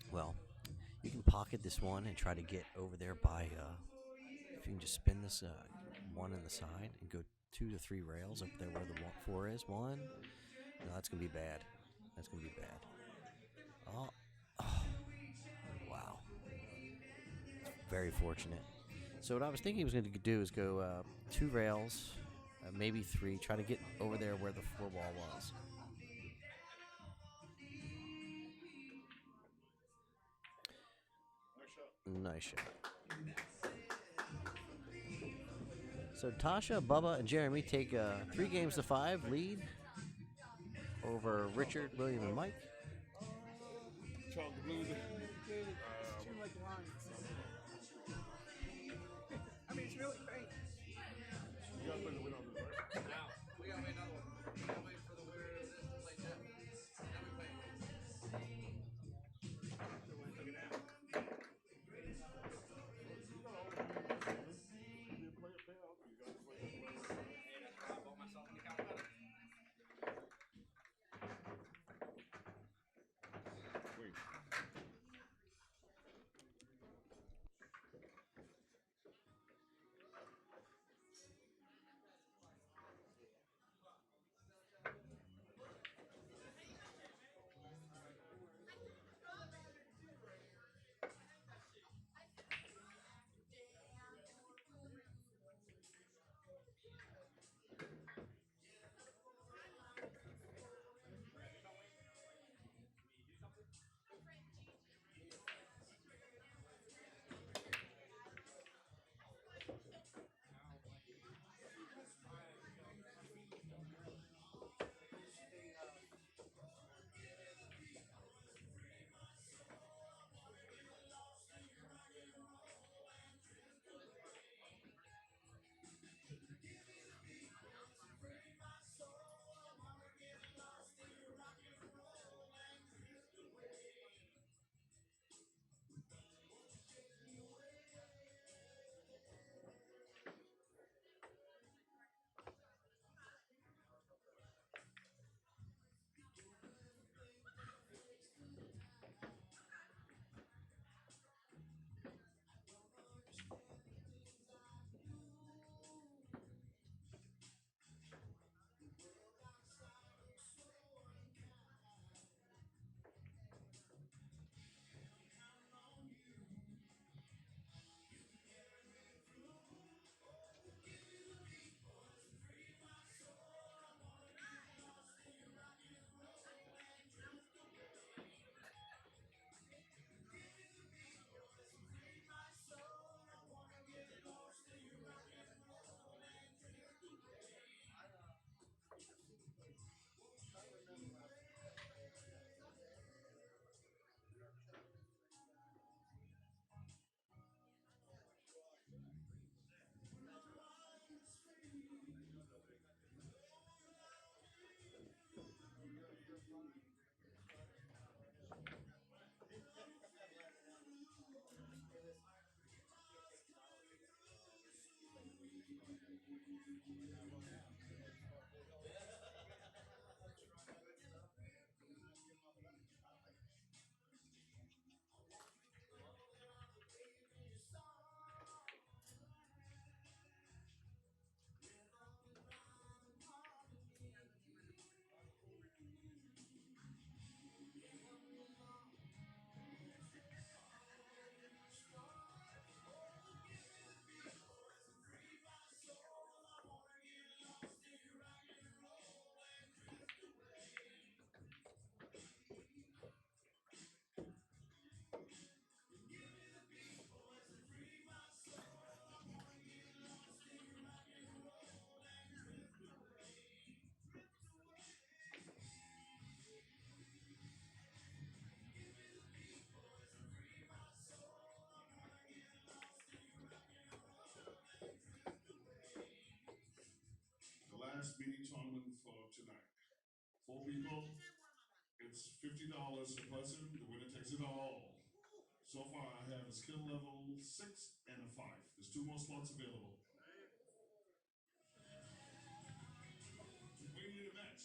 Well, you can pocket this one and try to get over there by, if you can just spin this 1 in the side and go 2 to 3 rails up there where the 4 is. 1. No, that's going to be bad. That's going to be bad. Oh, wow. Very fortunate. So what I was thinking he was going to do is go 2 rails maybe 3. Try to get over there where the 4 ball was. Nice shot. So Tosha, Bubba, and Jeremy take 3 games to 5 lead over Richard, William, and Mike. Chalk the blues. It's too like lines. I mean, it's really faint. You gotta play the winner of this, right? Now, we gotta wait another one. We gotta wait for the winner of this to play Jeff. Then we play. Look at that. Hey, that's why I bought myself an account better. Wait. Last mini tournament for tonight. 4 people. It's $50 per person. The winner takes it all. So far, I have a skill level 6 and a 5. There's 2 more slots available. We need a match.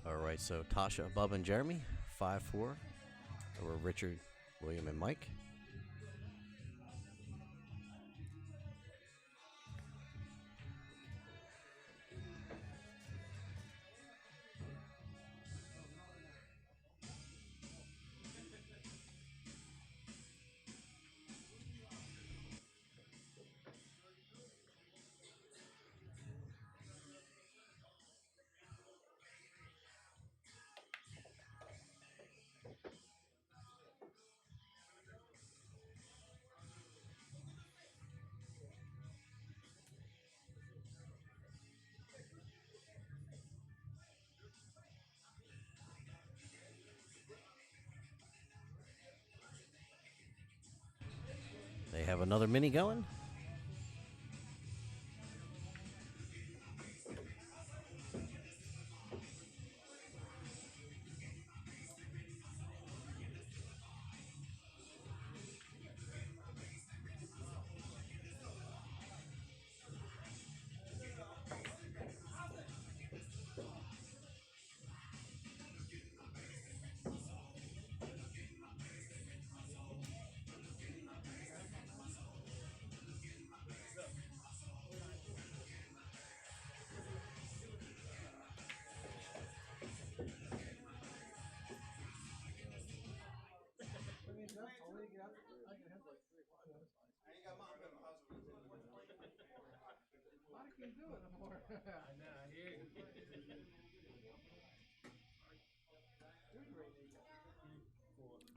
All right, so Tosha, Bubba, and Jeremy, 5-4 over Richard, William, and Mike. They have another mini going.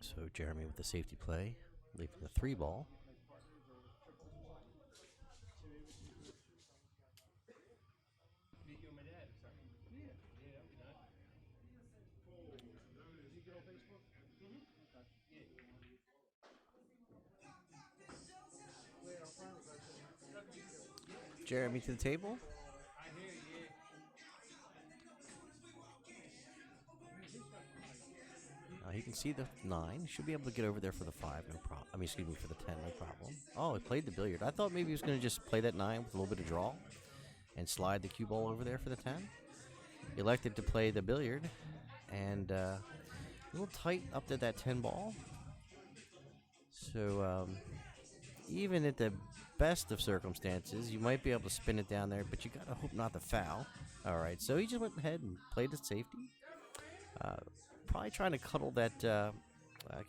So Jeremy with the safety play, leaving the 3 ball. Jeremy to the table. He can see the 9. Should be able to get over there for the 5, no problem. I mean, excuse me, for the 10, no problem. Oh, he played the billiard. I thought maybe he was going to just play that 9 with a little bit of draw and slide the cue ball over there for the 10. He elected to play the billiard, and a little tight up to that 10 ball. So even at the best of circumstances, you might be able to spin it down there, but you got to hope not to foul. All right, so he just went ahead and played it safety. Probably trying to cuddle that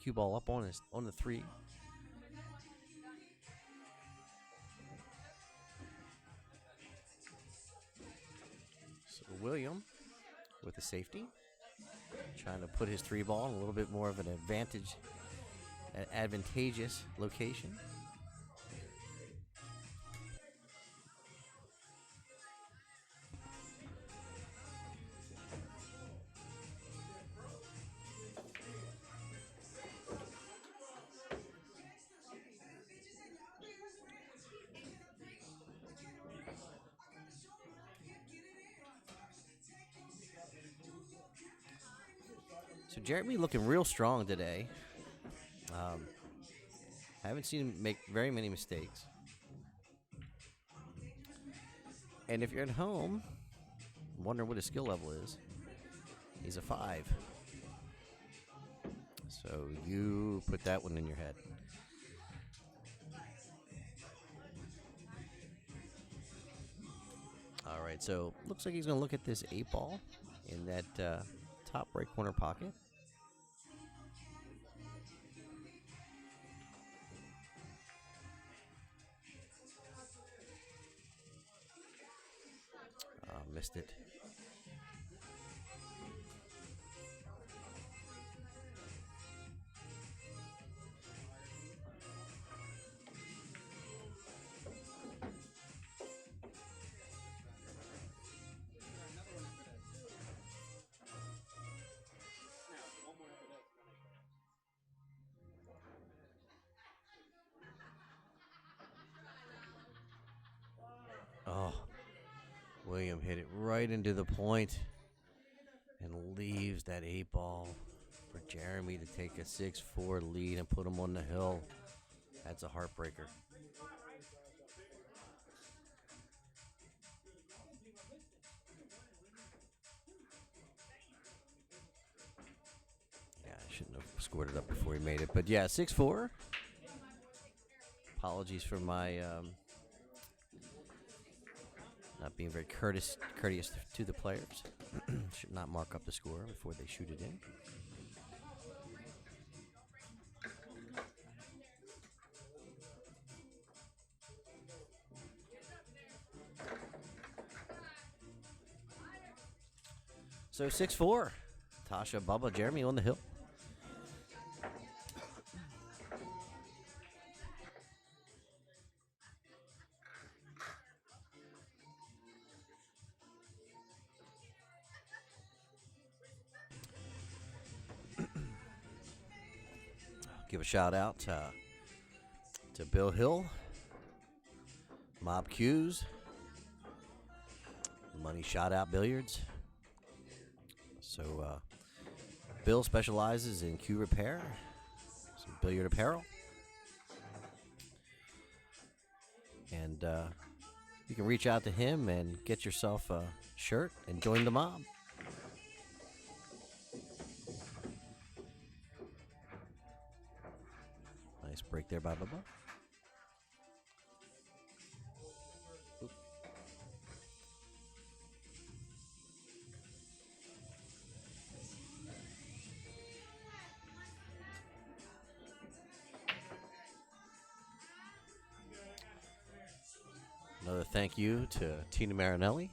cue ball up on the 3. So William with the safety, trying to put his 3 ball in a little bit more of an advantageous location. So Jeremy looking real strong today. Haven't seen him make very many mistakes. And if you're at home, wondering what his skill level is, he's a 5. So you put that one in your head. All right, so looks like he's going to look at this 8 ball in that top right corner pocket. Missed it. Oh, William hit it right into the point and leaves that 8 ball for Jeremy to take a 6-4 lead and put him on the hill. That's a heartbreaker. scored it up before he made it. But yeah, 6-4. Apologies for my not being very courteous to the players. Should not mark up the score before they shoot it in. So 6-4. Tosha, Bubba, Jeremy on the hill. Give a shout out to Bill Hill, Mob Q's, Money Shot Out Billiards. So Bill specializes in cue repair, some billiard apparel, and you can reach out to him and get yourself a shirt and join the mob. Nice break there by Bubba. Oop. Another thank you to Tina Marinelli.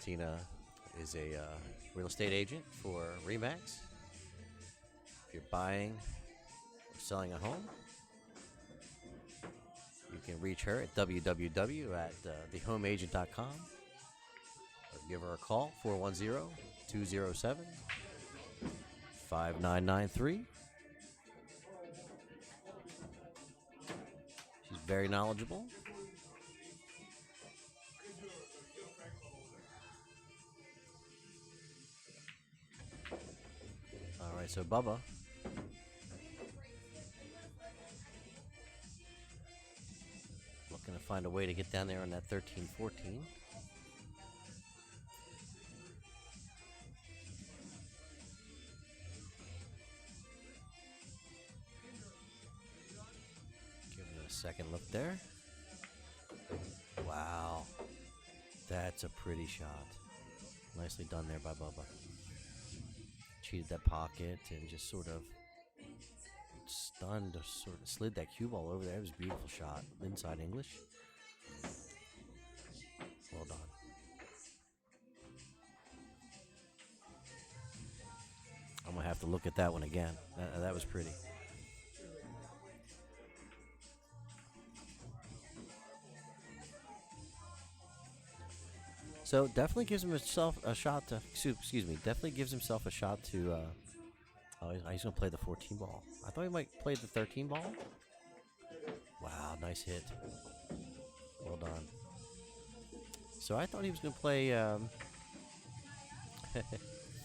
Tina is a real estate agent for Remax. If you're buying or selling a home, you can reach her at www.thehomeagent.com or give her a call, 410-207-5993. She's very knowledgeable. All right, so Bubba. Looking to find a way to get down there on that 13-14. Give it a second look there. Wow. That's a pretty shot. Nicely done there by Bubba. Cheated that pocket and just sort of stunned, sort of slid that cue ball over there. It was a beautiful shot. Inside English. Well done. I'm going to have to look at that one again. That was pretty. So definitely gives himself a shot to, definitely gives himself a shot to, he's going to play the 14 ball. I thought he might play the 13 ball. Wow, nice hit. Well done. So I thought he was going to play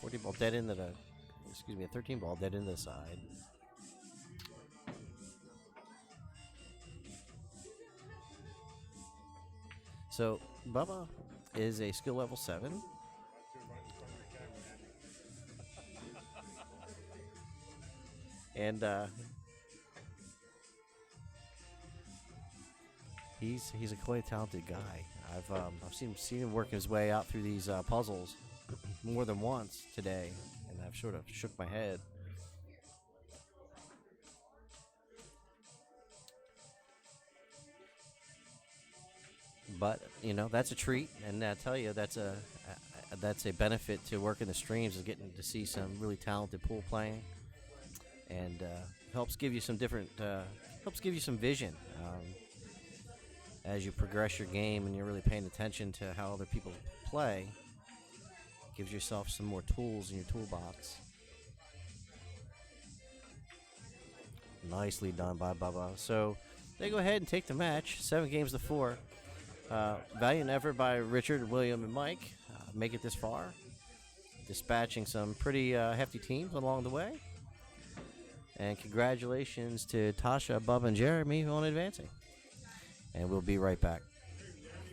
14 ball dead into the, a 13 ball dead into the side. So Bubba is a skill level 7. And he's a quite talented guy. I've seen him working his way out through these puzzles more than once today, and I've sort of shook my head. But you know, that's a treat, and I tell you, that's a benefit to working the streams, is getting to see some really talented pool playing, and helps give you some different, helps give you some vision as you progress your game, and you're really paying attention to how other people play. Gives yourself some more tools in your toolbox. Nicely done by Bubba. So they go ahead and take the match, 7-4. Valiant effort by Richard, William, and Mike. Make it this far. Dispatching some pretty hefty teams along the way. And congratulations to Tosha, Bubba, and Jeremy on advancing. And we'll be right back.